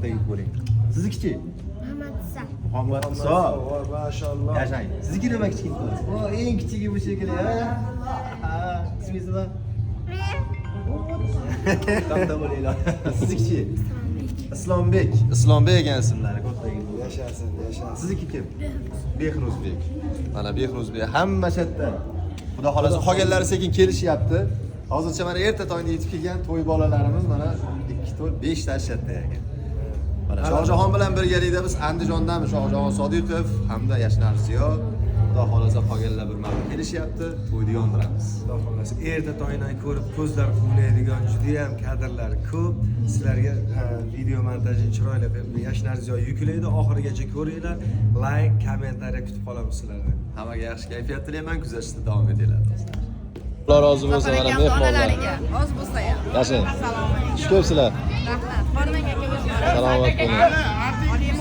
ortaga ko'ring. Sizniki-chi? Muhammad Iso. Muhammad Iso. Maşallah. Yashang. Sizniki nima kichik qo'l? O, eng kichigi bu shekilli, ha? Ismingiz nima? Qanday bo'linglar? Sizniki-chi? Islombek. Islombek ekan ismlari, kattaga. Yashasın, yashasın. Sizniki kim? Behruzbek. Mana Behruzbek hamma chetda. Xudo xolasa qolganlari sekin kelishyapti. Hozircha mana erta tongda yetib kelgan to'y bolalarimiz mana 2 to'y 5 ta chetda ekan. Mana Shohjahon bilan birgalikda biz Andijondamiz. Shohjahon Sodiqov hamda Yashnar Ziyo. Xudo xolasa qolganlar bir marta kelishyapti. To'yni yondiramiz. Xudo xolasa erta tongdan ko'rib ko'zlar quvnaydigan juda ham kadrlar ko'p. Sizlarga video montajini chiroyli qilib Yashnar Ziyo yuklaydi. Oxirigacha ko'ringlar. Like, kommentariya kutib qolamiz sizlardan. Hammaga yaxshi kayfiyat tilayman. Kuzatishda davom etinglar do'stlar. Xudo rozi bo'lsin mana mehmonlar. Oz bo'lsa ham. Yashang. Assalomu alaykum. Xush ko'psizlar. Rahmat. Xonimang aka o'zlari. Salomat bo'ling.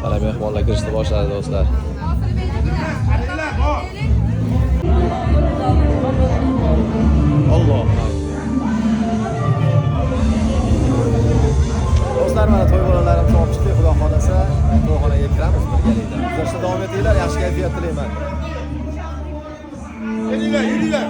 Mana mehmonlar kirishni boshladi do'stlar. Alloh. Do'stlar mana to'y bolalarimizni olib chiqdik. Xudo xolasa to'yxonaga kiramiz birgalikda. Kuzatishda davom etinglar. Yaxshi kayfiyat tilayman. Yürüyler.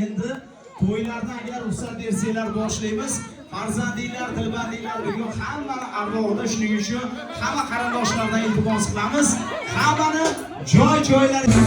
Endi to'ylarni agar ruxsat bersanglar boshlaymiz. Farzandinglar, dilbandinglar bugun hamma arvohida, shuning uchun hamma qarindoshlardan iltimos qilamiz. Hammani joy-joylariga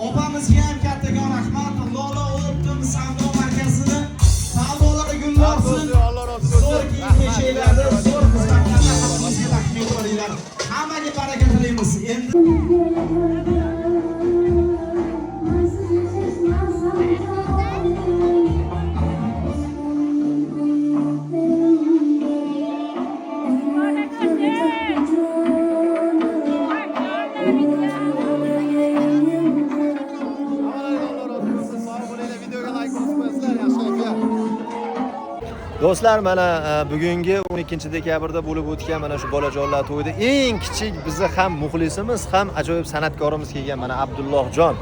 opamizga ham kattakon rahmat. Lola Optim savdo markazini savdolari gullolsin. Zo'r kiyim-kechaklarda, zo'r xizmatlarda hammamizga taqdim qilinglar. Hammaga baraka tilaymiz. Endi Do'stlar, mana bugungi 12-dekabrda bo'lib o'tgan mana shu bolajonlar to'yida eng kichik bizni ham muxlisimiz, ham ajoyib san'atkorimiz kelgan mana Abdullohjon.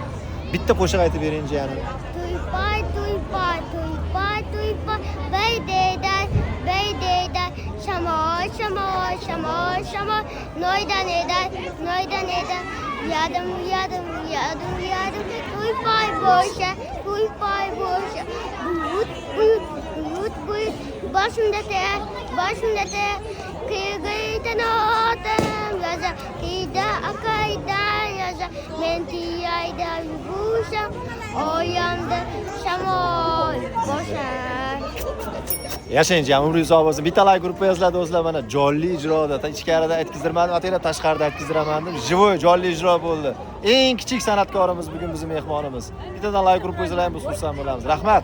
Bitta qo'shiq aytib bering jiyanim. To'ypay, to'ypay, to'ypay, to'ypay, baydayday, baydayday, shamol, shamol, shamol, shamol, noydan eday, noydan eday, yadim, yadim, yadim, yadim, to'ypay bo'sha, to'ypay bo'sha, buyut, buyut, buyut, buyut, boshimda ter, qiyg'iydan otam yoza, qiyda akayda yoza, men tiyayda yugursham, oyamda shamol boshar. Yashang jam, umringiz uzoq bo'lsin. Bitta like gruppa yoziladi do'stlar, mana jonli ijroda. Ichkarida aytgizdirmadim, ataylar tashqarida aytgizdiraman deb. Живой jonli ijro bo'ldi. Eng kichik san'atkorimiz bugun bizning mehmonimiz. Bittadan like gruppa yozilgan bo'lsa xursand bo'lamiz. Rahmat.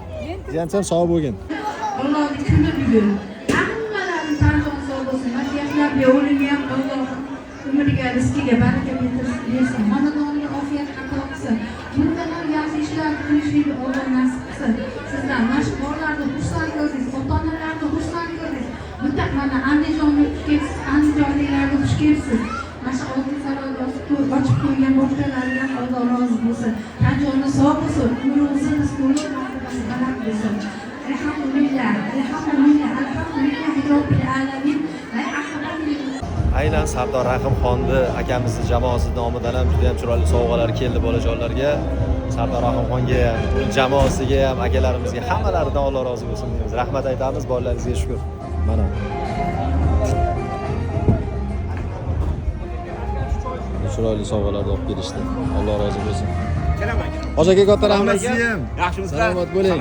Jiyanim sog' bo'lgin. Allohning kuni bugun. Hammalarining tanzon sog' bo'lsin. Yoshlarga o'limga ham Alloh umriga, rizqiga baraka bersin. Xonadonga ofiyat ato qilsin. Bundan ham yaxshi ishlar qilishni Alloh nasib qilsin. Sizlar mashhurlarni xursand qildingiz, ota-onalarni xursand qildingiz. Bitta mana Andijonni xush kelibsiz, Andijonliklarni xush kelibsiz. Mana shu oltin saroyni ochib qo'ygan boshqalarga ham Alloh rozi bo'lsin. Tanjonni sog' bo'lsin, umri uzun, rizqi baland bo'lsin. Alhamdulillah, alhamdulillah, alhamdulillah, robbil alamin. Aynan Sardor Rahimxonni akamizni jamoasi nomidan ham juda ham chiroyli sovg'alar keldi bolajonlarga. Sardor Rahimxonga ham, uning jamoasiga ham, akalarimizga hammalaridan Alloh rozi bo'lsin deymiz. Rahmat aytamiz, bolalaringizga shukr. Mana. Chiroyli sovg'alarni olib kelishdi. Alloh rozi bo'lsin. Hoji aka, katta rahmat sizga ham. Yaxshimisizlar? Salomat bo'ling.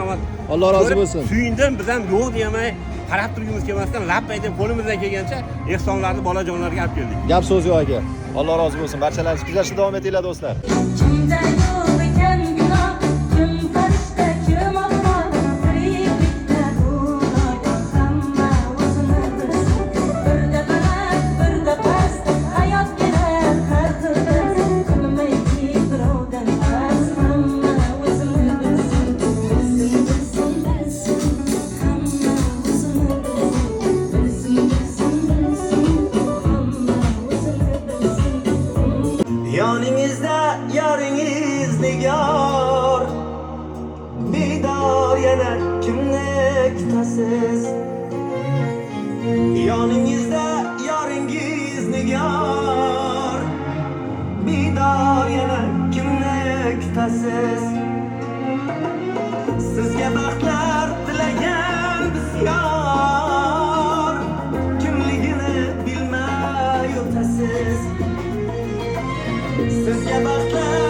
Alloh rozi bo'lsin. Suyundim, biz ham yo'q demay, qarab turgimiz kelmasdan, lappayda qo'limizdan kelgancha ehsonlarni bolajonlarga olib keldik. Gap so'z yo'q aka. Alloh rozi bo'lsin. Barchalaringiz kuzatishda davom etinglar do'stlar. Kimda yo'q ekan gunoh, kim farishta, kim Alloh, tiriklikda gunoh, hamma o'zini bilsin. Birda baland, birda past, hayot kelar har xilda. Kulmayki birovdan past, hamma o'zini bilsin. Bilsin, bilsin, bilsin, hamma o'zini bilsin. Bilsin, bilsin, bilsin, hamma o'zini bilsin. Yoningizda yoringiz nigor, bidor yana kimni kutasiz? Yoningizda yoringiz nigor, bidor yana kimni kutasiz? Sizga baxtlar tilagan bisyor, kimligini bilmay o'tasiz. Sizga baxtlar